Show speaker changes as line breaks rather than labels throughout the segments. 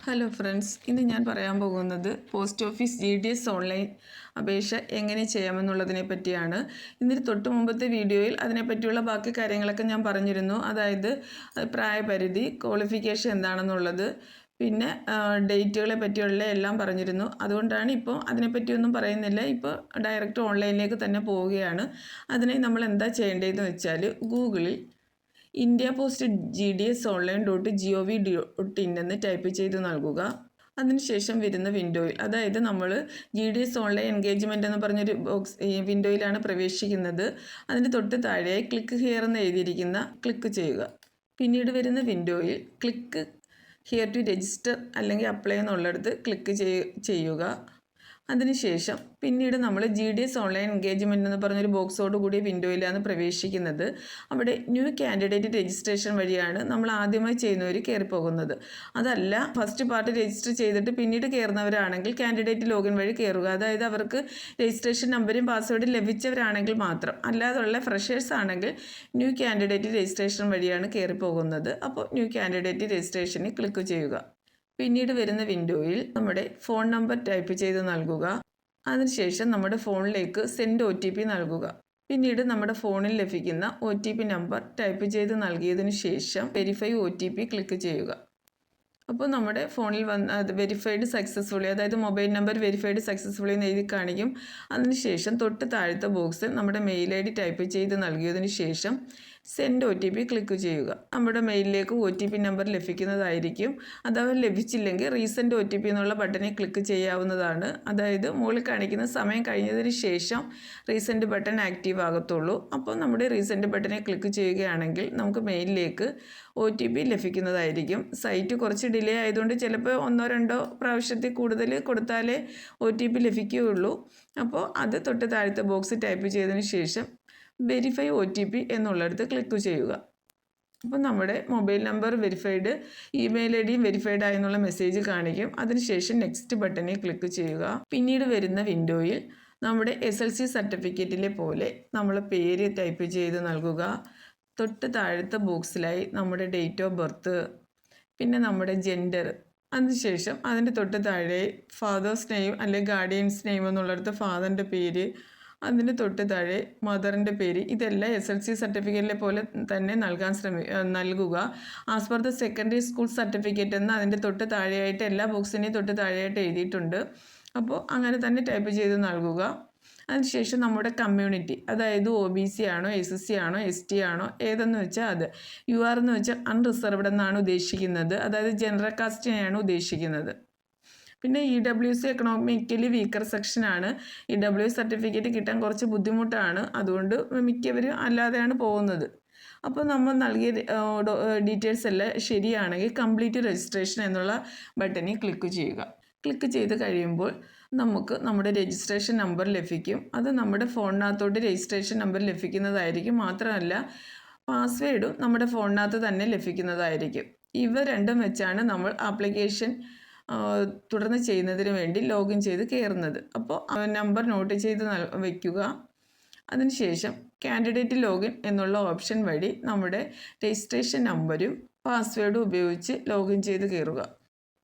Hello friends, ഇന്ന് ഞാൻ പറയാൻ പോകുന്നത് പോസ്റ്റ് ഓഫീസ് GDS ഓൺലൈൻ അപേക്ഷ എങ്ങനെ ചെയ്യാമെന്നുള്ളതിനെ പറ്റിയാണ്. ഇതിന് തൊട്ട് മുമ്പത്തെ വീഡിയോയിൽ അതിനെപ്പറ്റിയുള്ള ബാക്കി കാര്യങ്ങളൊക്കെ ഞാൻ പറഞ്ഞിരുന്നു. അതായത് പ്രായപരിധി, ക്വാളിഫിക്കേഷൻ എന്താണെന്നുള്ളത്, പിന്നെ ഡേറ്റുകളെ പറ്റിയുള്ള എല്ലാം പറഞ്ഞിരുന്നു. അതുകൊണ്ടാണ് ഇപ്പോൾ അതിനെപ്പറ്റിയൊന്നും പറയുന്നില്ല. ഇപ്പോൾ ഡയറക്റ്റ് ഓൺലൈനിലേക്ക് തന്നെ പോവുകയാണ്. അതിനായി നമ്മൾ എന്താ ചെയ്യേണ്ടതെന്ന് വെച്ചാൽ ഗൂഗിളിൽ ഇന്ത്യ പോസ്റ്റ് GDS online.gov.in എന്ന് ടൈപ്പ് ചെയ്ത് നൽകുക. അതിനുശേഷം വരുന്ന വിൻഡോയിൽ, അതായത് നമ്മൾ GDS ഓൺലൈൻ എൻഗേജ്മെൻറ്റ് എന്ന് പറഞ്ഞൊരു ഈ വിൻഡോയിലാണ് പ്രവേശിക്കുന്നത്. അതിന് തൊട്ട് താഴെയായി ക്ലിക്ക് ഹിയർ എന്ന് എഴുതിയിരിക്കുന്ന ക്ലിക്ക് ചെയ്യുക. പിന്നീട് വരുന്ന വിൻഡോയിൽ ക്ലിക്ക് ഹിയർ ടു രജിസ്റ്റർ അല്ലെങ്കിൽ അപ്ലൈ എന്നുള്ളിടത്ത് ക്ലിക്ക് ചെയ്യുക. അതിനുശേഷം പിന്നീട് നമ്മൾ GDS ഓൺലൈൻ എൻഗേജ്മെൻറ്റ് എന്ന് പറഞ്ഞൊരു ബോക്സോട് കൂടിയ വിൻഡോയിലാണ് പ്രവേശിക്കുന്നത്. അവിടെ ന്യൂ കാൻഡിഡേറ്റ് രജിസ്ട്രേഷൻ വഴിയാണ് നമ്മൾ ആദ്യമായി ചെയ്യുന്നവർ കയറിപ്പോകുന്നത്. അതല്ല, ഫസ്റ്റ് പാർട്ട് രജിസ്റ്റർ ചെയ്തിട്ട് പിന്നീട് കയറുന്നവരാണെങ്കിൽ കാൻഡിഡേറ്റ് ലോഗിൻ വഴി കയറുക. അതായത് അവർക്ക് രജിസ്ട്രേഷൻ നമ്പറും പാസ്വേഡും ലഭിച്ചവരാണെങ്കിൽ മാത്രം. അല്ലാതുള്ള ഫ്രഷേഴ്സ് ആണെങ്കിൽ ന്യൂ കാൻഡിഡേറ്റ് രജിസ്ട്രേഷൻ വഴിയാണ് കയറിപ്പോകുന്നത്. അപ്പോൾ ന്യൂ കാൻഡിഡേറ്റ് രജിസ്ട്രേഷനിൽ ക്ലിക്ക് ചെയ്യുക. പിന്നീട് വരുന്ന വിൻഡോയിൽ നമ്മുടെ ഫോൺ നമ്പർ ടൈപ്പ് ചെയ്ത് നൽകുക. അതിനുശേഷം നമ്മുടെ ഫോണിലേക്ക് സെൻഡ് OTP നൽകുക. പിന്നീട് നമ്മുടെ ഫോണിൽ ലഭിക്കുന്ന OTP നമ്പർ ടൈപ്പ് ചെയ്ത് നൽകിയതിനു ശേഷം വെരിഫൈ OTP ക്ലിക്ക് ചെയ്യുക. അപ്പോൾ നമ്മുടെ ഫോണിൽ അത് വെരിഫൈഡ് സക്സസ്ഫുള്ളി, അതായത് മൊബൈൽ നമ്പർ വെരിഫൈഡ് സക്സസ്ഫുള്ളി എന്ന് എഴുതി കാണിക്കും. അതിനുശേഷം തൊട്ട് താഴത്തെ ബോക്സിൽ നമ്മുടെ മെയിൽ ID ടൈപ്പ് ചെയ്ത് നൽകിയതിനു ശേഷം സെൻഡ് OTP ക്ലിക്ക് ചെയ്യുക. നമ്മുടെ മെയിലിലേക്ക് OTP നമ്പർ ലഭിക്കുന്നതായിരിക്കും. അഥവാ ലഭിച്ചില്ലെങ്കിൽ റീസെൻഡ് OTP എന്നുള്ള ബട്ടണിൽ ക്ലിക്ക് ചെയ്യാവുന്നതാണ്. അതായത് മുകളിൽ കാണിക്കുന്ന സമയം കഴിഞ്ഞതിന് ശേഷം റീസെൻഡ് ബട്ടൺ ആക്റ്റീവ് ആകത്തുള്ളൂ. അപ്പോൾ നമ്മുടെ റീസെൻഡ് ബട്ടണിൽ ക്ലിക്ക് ചെയ്യുകയാണെങ്കിൽ നമുക്ക് മെയിലിലേക്ക് OTP ലഭിക്കുന്നതായിരിക്കും. സൈറ്റ് കുറച്ച് ഡിലേ ആയതുകൊണ്ട് ചിലപ്പോൾ 1-2 പ്രാവശ്യത്തിൽ കൂടുതൽ കൊടുത്താലേ OTP ലഭിക്കുകയുള്ളൂ. അപ്പോൾ അത് തൊട്ട് താഴത്തെ ബോക്സ് ടൈപ്പ് ചെയ്തതിന് ശേഷം വെരിഫൈ OTP എന്നുള്ളിടത്ത് ക്ലിക്ക് ചെയ്യുക. അപ്പോൾ നമ്മുടെ മൊബൈൽ നമ്പർ വെരിഫൈഡ്, ഇമെയിൽ IDയും വെരിഫൈഡ് ആയെന്നുള്ള മെസ്സേജ് കാണിക്കും. അതിനുശേഷം നെക്സ്റ്റ് ബട്ടണിൽ ക്ലിക്ക് ചെയ്യുക. പിന്നീട് വരുന്ന വിൻഡോയിൽ നമ്മുടെ SLC സർട്ടിഫിക്കറ്റിലെ പോലെ നമ്മൾ പേര് ടൈപ്പ് ചെയ്ത് നൽകുക. തൊട്ട് താഴത്തെ ബോക്സിലായി നമ്മുടെ ഡേറ്റ് ഓഫ് ബർത്ത്, പിന്നെ നമ്മുടെ ജെൻഡർ, അതിനുശേഷം അതിൻ്റെ തൊട്ട് താഴെ ഫാദേഴ്സ് നെയിം അല്ലെങ്കിൽ ഗാർഡിയൻസ് നെയിം എന്നുള്ളിടത്ത് ഫാദറിൻ്റെ പേര്, അതിന് തൊട്ട് താഴെ മദറിൻ്റെ പേര്. ഇതെല്ലാം SLC സർട്ടിഫിക്കറ്റിലെ പോലെ തന്നെ നൽകുക. As per the secondary school certificate എന്ന് അതിൻ്റെ തൊട്ട് താഴെയായിട്ട് എല്ലാ ബോക്സിൻ്റെയും തൊട്ട് താഴെയായിട്ട് എഴുതിയിട്ടുണ്ട്. അപ്പോൾ അങ്ങനെ തന്നെ ടൈപ്പ് ചെയ്ത് നൽകുക. അതിനുശേഷം നമ്മുടെ കമ്മ്യൂണിറ്റി, അതായത് OBC ആണോ, SC ആണോ, ST ആണോ, ഏതെന്ന് വെച്ചാൽ അത്. UR എന്ന് വെച്ചാൽ അൺറിസർവ്ഡ് എന്നാണ് ഉദ്ദേശിക്കുന്നത്, അതായത് ജനറൽ കാസ്റ്റിനെയാണ് ഉദ്ദേശിക്കുന്നത്. പിന്നെ EWC എക്കണോമിക്കലി വീക്കർ സെക്ഷനാണ്. EWS സർട്ടിഫിക്കറ്റ് കിട്ടാൻ കുറച്ച് ബുദ്ധിമുട്ടാണ്. അതുകൊണ്ട് മിക്കവരും അല്ലാതെയാണ് പോകുന്നത്. അപ്പോൾ നമ്മൾ നൽകിയ ഡീറ്റെയിൽസ് എല്ലാം ശരിയാണെങ്കിൽ കംപ്ലീറ്റ് രജിസ്ട്രേഷൻ എന്നുള്ള ബട്ടണിൽ ക്ലിക്ക് ചെയ്യുക. ക്ലിക്ക് ചെയ്ത് കഴിയുമ്പോൾ നമുക്ക് നമ്മുടെ രജിസ്ട്രേഷൻ നമ്പർ ലഭിക്കും. അത് നമ്മുടെ ഫോണിനകത്തോട്ട് രജിസ്ട്രേഷൻ നമ്പർ ലഭിക്കുന്നതായിരിക്കും. മാത്രമല്ല പാസ്വേഡും നമ്മുടെ ഫോണിനകത്ത് തന്നെ ലഭിക്കുന്നതായിരിക്കും. ഇവ രണ്ടും വെച്ചാണ് നമ്മൾ ആപ്ലിക്കേഷൻ തുടർന്ന് ചെയ്യുന്നതിന് വേണ്ടി ലോഗിൻ ചെയ്ത് കയറുന്നത്. അപ്പോൾ നമ്പർ നോട്ട് ചെയ്ത് വയ്ക്കുക. അതിനുശേഷം കാൻഡിഡേറ്റ് ലോഗിൻ എന്നുള്ള ഓപ്ഷൻ വഴി നമ്മുടെ രജിസ്ട്രേഷൻ നമ്പരും പാസ്വേഡും ഉപയോഗിച്ച് ലോഗിൻ ചെയ്ത് കയറുക.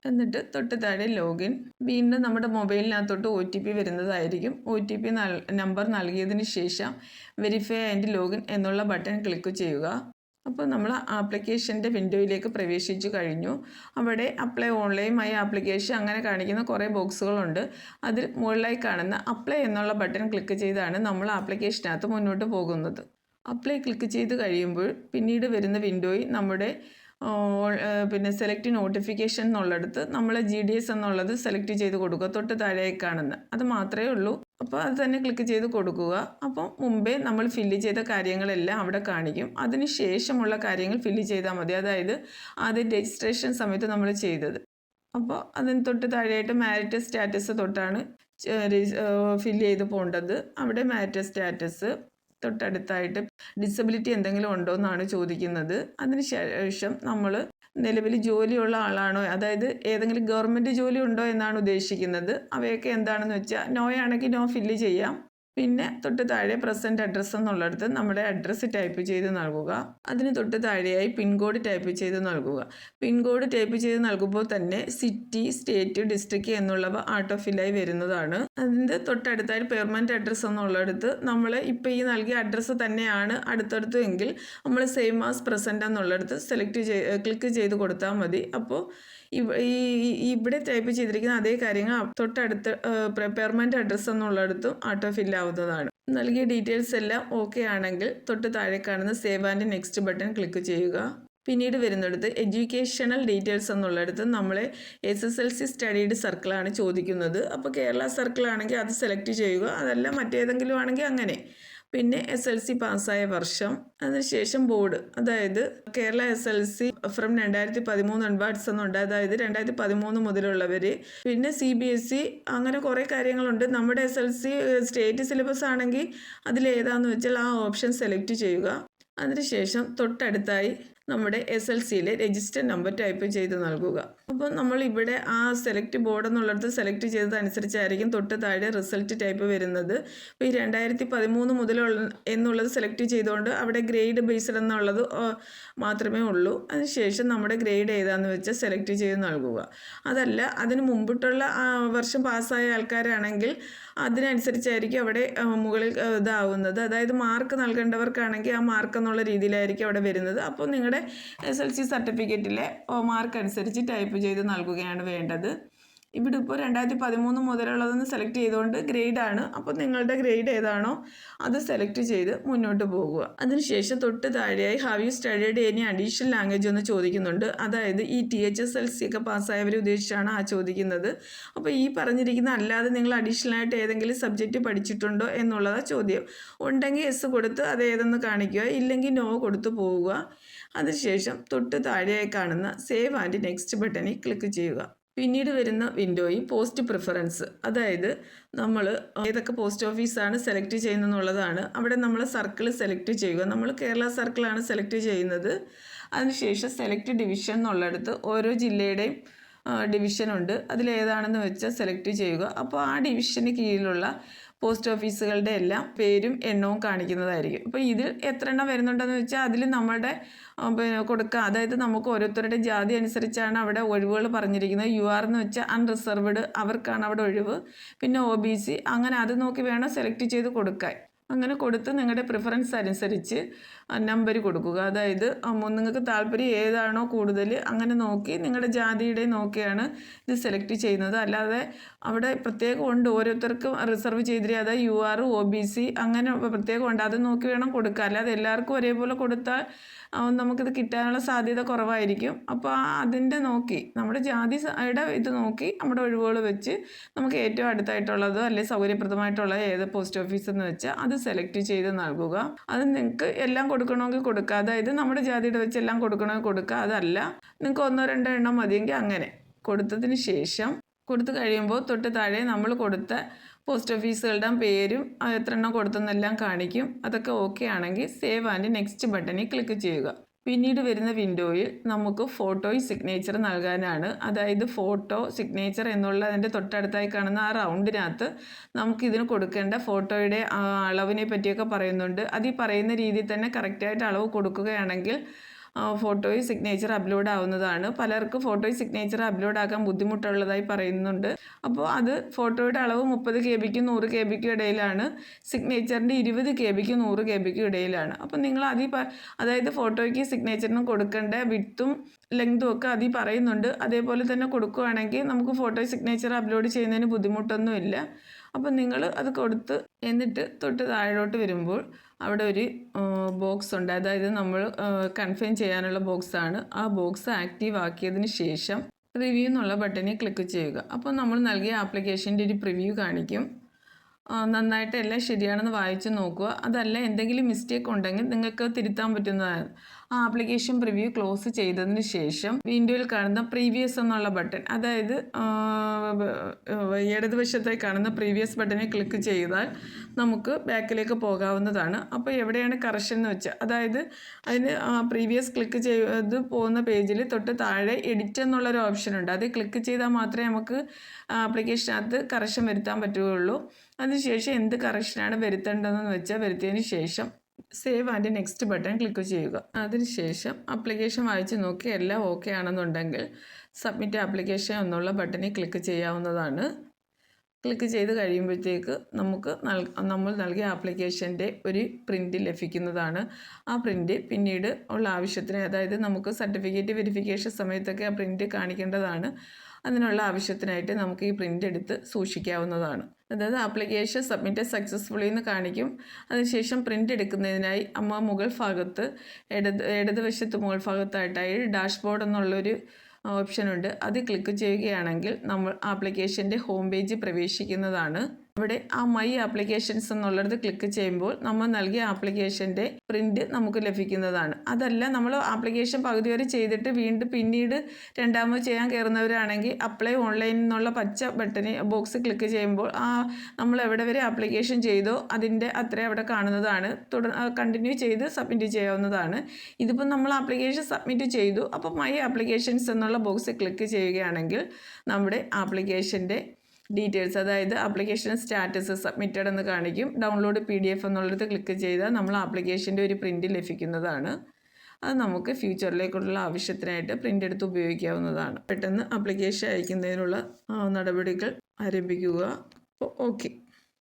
എന്നിട്ട് തൊട്ട് താഴെ ലോഗിൻ, വീണ്ടും നമ്മുടെ മൊബൈലിനകത്തോട്ട് OTP വരുന്നതായിരിക്കും. OTP നമ്പർ നൽകിയതിന് ശേഷം വെരിഫൈ ആൻഡ് ലോഗിൻ എന്നുള്ള ബട്ടൺ ക്ലിക്ക് ചെയ്യുക. അപ്പോൾ നമ്മൾ ആപ്ലിക്കേഷൻ്റെ വിൻഡോയിലേക്ക് പ്രവേശിച്ചു കഴിഞ്ഞു. അവിടെ അപ്ലൈ ഓൺലൈൻ മൈ ആപ്ലിക്കേഷൻ അങ്ങനെ കാണിക്കുന്ന കുറേ ബോക്സുകളുണ്ട്. അതിൽ മുകളിലായി കാണുന്ന അപ്ലൈ എന്നുള്ള ബട്ടൺ ക്ലിക്ക് ചെയ്താണ് നമ്മൾ ആപ്ലിക്കേഷനകത്ത് മുന്നോട്ട് പോകുന്നത്. അപ്ലൈ ക്ലിക്ക് ചെയ്ത് കഴിയുമ്പോൾ പിന്നീട് വരുന്ന വിൻഡോയിൽ നമ്മുടെ പിന്നെ സെലക്ട് നോട്ടിഫിക്കേഷൻ എന്നുള്ളിടത്ത് നമ്മൾ GDS എന്നുള്ളത് സെലക്ട് ചെയ്ത് കൊടുക്കുക. തൊട്ട് താഴേക്ക് കാണുന്ന അത് മാത്രമേ ഉള്ളൂ. അപ്പോൾ അത് തന്നെ ക്ലിക്ക് ചെയ്ത് കൊടുക്കുക. അപ്പോൾ മുമ്പേ നമ്മൾ ഫില്ല് ചെയ്ത കാര്യങ്ങളെല്ലാം അവിടെ കാണിക്കും. അതിന് ശേഷമുള്ള കാര്യങ്ങൾ ഫില്ല് ചെയ്താൽ മതി. അതായത് ആദ്യം രജിസ്ട്രേഷൻ സമയത്ത് നമ്മൾ ചെയ്തത്. അപ്പോൾ അതിന് തൊട്ട് താഴെയായിട്ട് മാരിറ്റൽ സ്റ്റാറ്റസ് തൊട്ടാണ് ഫില്ല് ചെയ്ത് പോകേണ്ടത്. അവിടെ മാരിറ്റൽ സ്റ്റാറ്റസ്, തൊട്ടടുത്തായിട്ട് ഡിസബിലിറ്റി എന്തെങ്കിലും ഉണ്ടോ എന്നാണ് ചോദിക്കുന്നത്. അതിനുശേഷം നമ്മൾ നിലവിൽ ജോലിയുള്ള ആളാണോ, അതായത് ഏതെങ്കിലും ഗവൺമെൻറ് ജോലി ഉണ്ടോ എന്നാണ് ഉദ്ദേശിക്കുന്നത്. അവയൊക്കെ എന്താണെന്ന് വെച്ചാൽ നോ ആണെങ്കിൽ നോ ഫില്ല് ചെയ്യാം. പിന്നെ തൊട്ട് താഴെ പ്രസൻറ്റ് അഡ്രസ്സ് എന്നുള്ളിടത്ത് നമ്മുടെ അഡ്രസ്സ് ടൈപ്പ് ചെയ്ത് നൽകുക. അതിന് തൊട്ട് താഴെയായി പിൻകോഡ് ടൈപ്പ് ചെയ്ത് നൽകുക. പിൻകോഡ് ടൈപ്പ് ചെയ്ത് നൽകുമ്പോൾ തന്നെ സിറ്റി, സ്റ്റേറ്റ്, ഡിസ്ട്രിക്റ്റ് എന്നുള്ളവ ഓട്ടോ ഫില്ലായി വരുന്നതാണ്. അതിൻ്റെ തൊട്ടടുത്തായി പെർമനൻറ്റ് അഡ്രസ്സ് എന്നുള്ളിടത്ത് നമ്മൾ ഇപ്പോൾ ഈ നൽകിയ അഡ്രസ്സ് തന്നെയാണ് അടുത്തടുത്ത് എങ്കിൽ നമ്മൾ സെയിം ആസ് പ്രസൻറ്റ് എന്നുള്ളിടത്ത് ക്ലിക്ക് ചെയ്ത് കൊടുത്താൽ മതി. അപ്പോൾ ഇവിടെ ടൈപ്പ് ചെയ്തിരിക്കുന്ന അതേ കാര്യങ്ങൾ തൊട്ടടുത്ത് പെർമനൻറ്റ് അഡ്രസ്സ് എന്നുള്ളിടത്തും ഓട്ടോ ഫില്ല് ആവുന്നതാണ്. നൽകിയ ഡീറ്റെയിൽസ് എല്ലാം ഓക്കെ ആണെങ്കിൽ തൊട്ട് താഴെ കാണുന്ന save and next button click ചെയ്യുക. പിന്നീട് വരുന്നിടത്ത് എഡ്യൂക്കേഷണൽ ഡീറ്റെയിൽസ് എന്നുള്ളിടത്ത് നമ്മളെ SSLC സ്റ്റഡീഡ് സർക്കിളാണ് ചോദിക്കുന്നത്. അപ്പോൾ കേരള സർക്കിൾ ആണെങ്കിൽ അത് സെലക്ട് ചെയ്യുക, അതല്ല മറ്റേതെങ്കിലും ആണെങ്കിൽ അങ്ങനെ. പിന്നെ SLC പാസ്സായ വർഷം, അതിനുശേഷം ബോർഡ്, അതായത് കേരള SLC ഫ്രം 2013 ഒൺവേർഡ്സ് എന്നുണ്ട്, അതായത് 2013 മുതലുള്ളവർ. പിന്നെ CBSE, അങ്ങനെ കുറേ കാര്യങ്ങളുണ്ട്. നമ്മുടെ SLC സ്റ്റേറ്റ് സിലബസ് ആണെങ്കിൽ അതിലേതാണെന്ന് വെച്ചാൽ ആ ഓപ്ഷൻ സെലക്ട് ചെയ്യുക. അതിനുശേഷം തൊട്ടടുത്തായി നമ്മുടെ SLCയിലെ രജിസ്റ്റർ നമ്പർ ടൈപ്പ് ചെയ്ത് നൽകുക. അപ്പോൾ നമ്മൾ ഇവിടെ ആ സെലക്ട് ബോർഡ് എന്നുള്ളിടത്ത് സെലക്ട് ചെയ്തതനുസരിച്ചായിരിക്കും തൊട്ട് താഴെ റിസൾട്ട് ടൈപ്പ് വരുന്നത്. അപ്പോൾ ഈ 2013 മുതലുള്ള എന്നുള്ളത് സെലക്ട് ചെയ്തുകൊണ്ട് അവിടെ ഗ്രേഡ് ബേസ്ഡ് എന്നുള്ളത് മാത്രമേ ഉള്ളൂ. അതിനുശേഷം നമ്മുടെ ഗ്രേഡ് ഏതാണെന്ന് വെച്ചാൽ സെലക്ട് ചെയ്ത് നൽകുക. അതല്ല അതിന് മുമ്പിട്ടുള്ള വർഷം പാസ്സായ ആൾക്കാരാണെങ്കിൽ അതിനനുസരിച്ചായിരിക്കും അവിടെ മുകളിൽ ഇതാവുന്നത്. അതായത് മാർക്ക് നൽകേണ്ടവർക്കാണെങ്കിൽ ആ മാർക്ക് എന്നുള്ള രീതിയിലായിരിക്കും അവിടെ വരുന്നത്. അപ്പോൾ നിങ്ങളുടെ SLC സർട്ടിഫിക്കറ്റിലെ മാർക്ക് അനുസരിച്ച് ടൈപ്പ് ചെയ്ത് നൽകുകയാണ് വേണ്ടത്. ഇവിടെ ഇപ്പോൾ 2013 മുതലുള്ളതെന്ന് സെലക്ട് ചെയ്തുകൊണ്ട് ഗ്രേഡാണ്. അപ്പോൾ നിങ്ങളുടെ ഗ്രേഡ് ഏതാണോ അത് സെലക്ട് ചെയ്ത് മുന്നോട്ട് പോകുക. അതിനുശേഷം തൊട്ട് താഴെയായി have you studied any additional language എന്ന് ചോദിക്കുന്നുണ്ട്. അതായത് ഈ THSLC ഒക്കെ പാസ്സായവരെ ഉദ്ദേശിച്ചാണ് ആ ചോദിക്കുന്നത്. അപ്പോൾ ഈ പറഞ്ഞിരിക്കുന്ന അല്ലാതെ നിങ്ങൾ അഡീഷണൽ ആയിട്ട് ഏതെങ്കിലും സബ്ജക്റ്റ് പഠിച്ചിട്ടുണ്ടോ എന്നുള്ളതാണ് ചോദ്യം. ഉണ്ടെങ്കിൽ എസ് കൊടുത്ത് അത് ഏതെന്ന് കാണിക്കുക, ഇല്ലെങ്കിൽ നോ കൊടുത്ത് പോവുക. അതിനുശേഷം തൊട്ട് താഴെയായി കാണുന്ന സേവ് ആൻഡ് നെക്സ്റ്റ് ബട്ടണിൽ ക്ലിക്ക് ചെയ്യുക. പിന്നീട് വരുന്ന വിൻഡോയിൽ പോസ്റ്റ് പ്രിഫറൻസ്, അതായത് നമ്മൾ ഏതൊക്കെ പോസ്റ്റ് ഓഫീസാണ് സെലക്ട് ചെയ്യുന്നതെന്നുള്ളതാണ്. അവിടെ നമ്മൾ സർക്കിൾ സെലക്ട് ചെയ്യുക. നമ്മൾ കേരള സർക്കിളാണ് സെലക്ട് ചെയ്യുന്നത്. അതിനുശേഷം സെലക്ട് ഡിവിഷൻ എന്നുള്ളിടത്ത് ഓരോ ജില്ലയുടെയും ഡിവിഷനുണ്ട്, അതിലേതാണെന്ന് വെച്ചാൽ സെലക്ട് ചെയ്യുക. അപ്പോൾ ആ ഡിവിഷന് കീഴിലുള്ള പോസ്റ്റ് ഓഫീസുകളുടെ എല്ലാം പേരും എണ്ണവും കാണിക്കുന്നതായിരിക്കും. അപ്പോൾ ഇതിൽ എത്ര എണ്ണം വരുന്നുണ്ടെന്ന് വെച്ചാൽ അതിൽ നമ്മുടെ കൊടുക്കുക. അതായത് നമുക്ക് ഓരോരുത്തരുടെ ജാതി അനുസരിച്ചാണ് അവിടെ ഒഴിവുകൾ പറഞ്ഞിരിക്കുന്നത്. UR എന്ന് വെച്ചാൽ അൺറിസർവ്ഡ്, അവർക്കാണ് അവിടെ ഒഴിവ്. പിന്നെ OBC, അങ്ങനെ അത് നോക്കി വേണം സെലക്ട് ചെയ്ത് കൊടുക്കാൻ. അങ്ങനെ കൊടുത്ത് നിങ്ങളുടെ പ്രിഫറൻസ് അനുസരിച്ച് നമ്പർ കൊടുക്കുക. അതായത് നിങ്ങൾക്ക് താല്പര്യം ഏതാണോ കൂടുതൽ അങ്ങനെ നോക്കി നിങ്ങളുടെ ജാതിയുടെ നോക്കിയാണ് ഇത് സെലക്ട് ചെയ്യുന്നത്. അല്ലാതെ അവിടെ പ്രത്യേകം ഉണ്ട്, ഓരോരുത്തർക്കും റിസർവ് ചെയ്തിരിക്കുക. അതായത് UR, OBC അങ്ങനെ പ്രത്യേകം ഉണ്ട്, അത് നോക്കി വേണം കൊടുക്കുക. അല്ലാതെ എല്ലാവർക്കും ഒരേപോലെ കൊടുത്താൽ നമുക്കിത് കിട്ടാനുള്ള സാധ്യത കുറവായിരിക്കും. അപ്പോൾ അതിൻ്റെ നോക്കി നമ്മുടെ ജാതിയുടെ ഇത് നോക്കി നമ്മുടെ ഒഴിവുകൾ വെച്ച് നമുക്ക് ഏറ്റവും അടുത്തായിട്ടുള്ളതോ അല്ലെങ്കിൽ സൗകര്യപ്രദമായിട്ടുള്ള ഏത് പോസ്റ്റ് ഓഫീസ് എന്ന് വെച്ചാൽ അത് സെലക്ട് ചെയ്ത് നൽകുക. അത് നിങ്ങൾക്ക് എല്ലാം കൊടുക്കണമെങ്കിൽ കൊടുക്കുക, അതായത് നമ്മുടെ ജാതിയുടെ വെച്ച് എല്ലാം കൊടുക്കണമെങ്കിൽ കൊടുക്കുക. അതല്ല നിങ്ങൾക്ക് 1-2 എണ്ണം മതിയെങ്കിൽ അങ്ങനെ കൊടുത്തതിന് ശേഷം കൊടുത്തു കഴിയുമ്പോൾ തൊട്ട് താഴെ നമ്മൾ കൊടുത്ത പോസ്റ്റ് ഓഫീസുകളുടെ പേരും എത്ര എണ്ണം കൊടുത്തെന്നെല്ലാം കാണിക്കും. അതൊക്കെ ഓക്കെ ആണെങ്കിൽ സേവ് ആൻഡ് നെക്സ്റ്റ് ബട്ടണിൽ ക്ലിക്ക് ചെയ്യുക. പിന്നീട് വരുന്ന വിൻഡോയിൽ നമുക്ക് ഫോട്ടോയും സിഗ്നേച്ചർ നൽകാനാണ്. അതായത് ഫോട്ടോ സിഗ്നേച്ചർ എന്നുള്ളതിൻ്റെ തൊട്ടടുത്തായി കാണുന്ന ആ റൗണ്ടിനകത്ത് നമുക്കിതിന് കൊടുക്കേണ്ട ഫോട്ടോയുടെ അളവിനെ പറ്റിയൊക്കെ പറയുന്നുണ്ട്. അത് ഈ പറയുന്ന രീതിയിൽ തന്നെ കറക്റ്റായിട്ട് അളവ് കൊടുക്കുകയാണെങ്കിൽ ഫോട്ടോയും സിഗ്നേച്ചർ അപ്ലോഡ് ആവുന്നതാണ്. പലർക്കും ഫോട്ടോയും സിഗ്നേച്ചർ അപ്ലോഡ് ആക്കാൻ ബുദ്ധിമുട്ടുള്ളതായി പറയുന്നുണ്ട്. അപ്പോൾ അത് ഫോട്ടോയുടെ അളവ് 30 KB-ക്കും 100 KB-ക്കും ഇടയിലാണ്. സിഗ്നേച്ചറിൻ്റെ 20 KB-ക്കും 100 KB-ക്കും ഇടയിലാണ്. അപ്പോൾ നിങ്ങൾ അതായത് ഫോട്ടോയ്ക്ക് സിഗ്നേച്ചറിനും കൊടുക്കേണ്ട വിഡ്ത്തും ലെങ്തും ഒക്കെ അതിൽ പറയുന്നുണ്ട്. അതേപോലെ തന്നെ കൊടുക്കുകയാണെങ്കിൽ നമുക്ക് ഫോട്ടോ സിഗ്നേച്ചർ അപ്ലോഡ് ചെയ്യുന്നതിന് ബുദ്ധിമുട്ടൊന്നുമില്ല. അപ്പം നിങ്ങൾ അത് കൊടുത്ത് എന്നിട്ട് തൊട്ട് താഴോട്ട് വരുമ്പോൾ അവിടെ ഒരു ബോക്സ് ഉണ്ട്. അതായത് നമ്മൾ കൺഫേം ചെയ്യാനുള്ള ബോക്സാണ്. ആ ബോക്സ് ആക്റ്റീവ് ആക്കിയതിന് ശേഷം റിവ്യൂ എന്നുള്ള ബട്ടണിൽ ക്ലിക്ക് ചെയ്യുക. അപ്പോൾ നമ്മൾ നൽകിയ ആപ്ലിക്കേഷൻ്റെ ഒരു പ്രിവ്യൂ കാണിക്കും. നന്നായിട്ട് എല്ലാം ശരിയാണെന്ന് വായിച്ച് നോക്കുക. അതല്ല എന്തെങ്കിലും മിസ്റ്റേക്ക് ഉണ്ടെങ്കിൽ നിങ്ങൾക്ക് തിരുത്താൻ പറ്റുന്നതാണ്. ആ ആപ്ലിക്കേഷൻ പ്രിവ്യൂ ക്ലോസ് ചെയ്തതിന് ശേഷം വിൻഡോയിൽ കാണുന്ന പ്രീവിയസ് എന്നുള്ള ബട്ടൺ, അതായത് ഇടതുവശത്തായി കാണുന്ന പ്രീവിയസ് ബട്ടനെ ക്ലിക്ക് ചെയ്താൽ നമുക്ക് ബാക്കിലേക്ക് പോകാവുന്നതാണ്. അപ്പോൾ എവിടെയാണ് കറക്ഷൻ എന്ന് വെച്ചാൽ, അതായത് അതിന് പ്രീവിയസ് ക്ലിക്ക് ചെയ്ത് പോകുന്ന പേജിൽ തൊട്ട് താഴെ എഡിറ്റ് എന്നുള്ളൊരു ഓപ്ഷൻ ഉണ്ട്. അത് ക്ലിക്ക് ചെയ്താൽ മാത്രമേ നമുക്ക് ആപ്ലിക്കേഷനകത്ത് കറക്ഷൻ വരുത്താൻ പറ്റുകയുള്ളൂ. അതിനുശേഷം എന്ത് കറക്ഷനാണ് വരുത്തേണ്ടതെന്ന് വെച്ചാൽ വരുത്തിയതിന് ശേഷം save and next button click ചെയ്യുക. അതിനുശേഷം ആപ്ലിക്കേഷൻ വായിച്ച് നോക്കി എല്ലാം ഓക്കെ ആണെന്നുണ്ടെങ്കിൽ സബ്മിറ്റ് ആപ്ലിക്കേഷൻ എന്നുള്ള ബട്ടണിൽ ക്ലിക്ക് ചെയ്യാവുന്നതാണ്. ക്ലിക്ക് ചെയ്ത് കഴിയുമ്പോഴത്തേക്ക് നമുക്ക് നമ്മൾ നൽകിയ ആപ്ലിക്കേഷൻ്റെ ഒരു പ്രിൻ്റ് ലഭിക്കുന്നതാണ്. ആ പ്രിൻ്റ് പിന്നീട് ഉള്ള ആവശ്യത്തിന്, അതായത് നമുക്ക് സർട്ടിഫിക്കറ്റ് വെരിഫിക്കേഷൻ സമയത്തൊക്കെ ആ പ്രിൻ്റ് കാണിക്കേണ്ടതാണ്. അതിനുള്ള ആവശ്യത്തിനായിട്ട് നമുക്ക് ഈ പ്രിൻ്റ് എടുത്ത് സൂക്ഷിക്കാവുന്നതാണ്. അതായത് ആപ്ലിക്കേഷൻ സബ്മിറ്റ് സക്സസ്ഫുള്ളി എന്ന് കാണിക്കും. അതിനുശേഷം പ്രിൻ്റ് എടുക്കുന്നതിനായി മുകൾ ഭാഗത്ത് ഇടതുവശത്ത് മുകൾ ഭാഗത്തായിട്ടായി ഡാഷ്ബോർഡ് എന്നുള്ളൊരു ഓപ്ഷനുണ്ട്. അത് ക്ലിക്ക് ചെയ്യുകയാണെങ്കിൽ നമ്മൾ ആപ്ലിക്കേഷൻ്റെ ഹോം പേജ് പ്രവേശിക്കുന്നതാണ്. അവിടെ ആ മൈ ആപ്ലിക്കേഷൻസ് എന്നുള്ളത് ക്ലിക്ക് ചെയ്യുമ്പോൾ നമ്മൾ നൽകിയ ആപ്ലിക്കേഷൻ്റെ പ്രിൻ്റ് നമുക്ക് ലഭിക്കുന്നതാണ്. അതല്ല, നമ്മൾ ആപ്ലിക്കേഷൻ പകുതി വരെ ചെയ്തിട്ട് വീണ്ടും പിന്നീട് രണ്ടാമത് ചെയ്യാൻ കയറുന്നവരാണെങ്കിൽ അപ്ലൈ ഓൺലൈൻ എന്നുള്ള പച്ച ബട്ടന് ബോക്സ് ക്ലിക്ക് ചെയ്യുമ്പോൾ നമ്മൾ എവിടെ വരെ ആപ്ലിക്കേഷൻ ചെയ്തോ അതിൻ്റെ അത്രയും അവിടെ കാണുന്നതാണ്. കണ്ടിന്യൂ ചെയ്ത് സബ്മിറ്റ് ചെയ്യാവുന്നതാണ്. ഇതിപ്പോൾ നമ്മൾ ആപ്ലിക്കേഷൻ സബ്മിറ്റ് ചെയ്തു. അപ്പോൾ മൈ ആപ്ലിക്കേഷൻസ് എന്നുള്ള ബോക്സ് ക്ലിക്ക് ചെയ്യുകയാണെങ്കിൽ നമ്മുടെ ആപ്ലിക്കേഷൻ്റെ ഡീറ്റെയിൽസ്, അതായത് ആപ്ലിക്കേഷൻ സ്റ്റാറ്റസ് സബ്മിറ്റഡ് എന്ന് കാണിക്കും. ഡൗൺലോഡ് PDF എന്നുള്ളത് ക്ലിക്ക് ചെയ്താൽ നമ്മൾ ആപ്ലിക്കേഷൻ്റെ ഒരു പ്രിൻ്റ് ലഭിക്കുന്നതാണ്. അത് നമുക്ക് ഫ്യൂച്ചറിലേക്കുള്ള ആവശ്യത്തിനായിട്ട് പ്രിൻ്റ് എടുത്ത് ഉപയോഗിക്കാവുന്നതാണ്. പെട്ടെന്ന് ആപ്ലിക്കേഷൻ അയക്കുന്നതിനുള്ള നടപടികൾ ആരംഭിക്കുക. ഓക്കെ.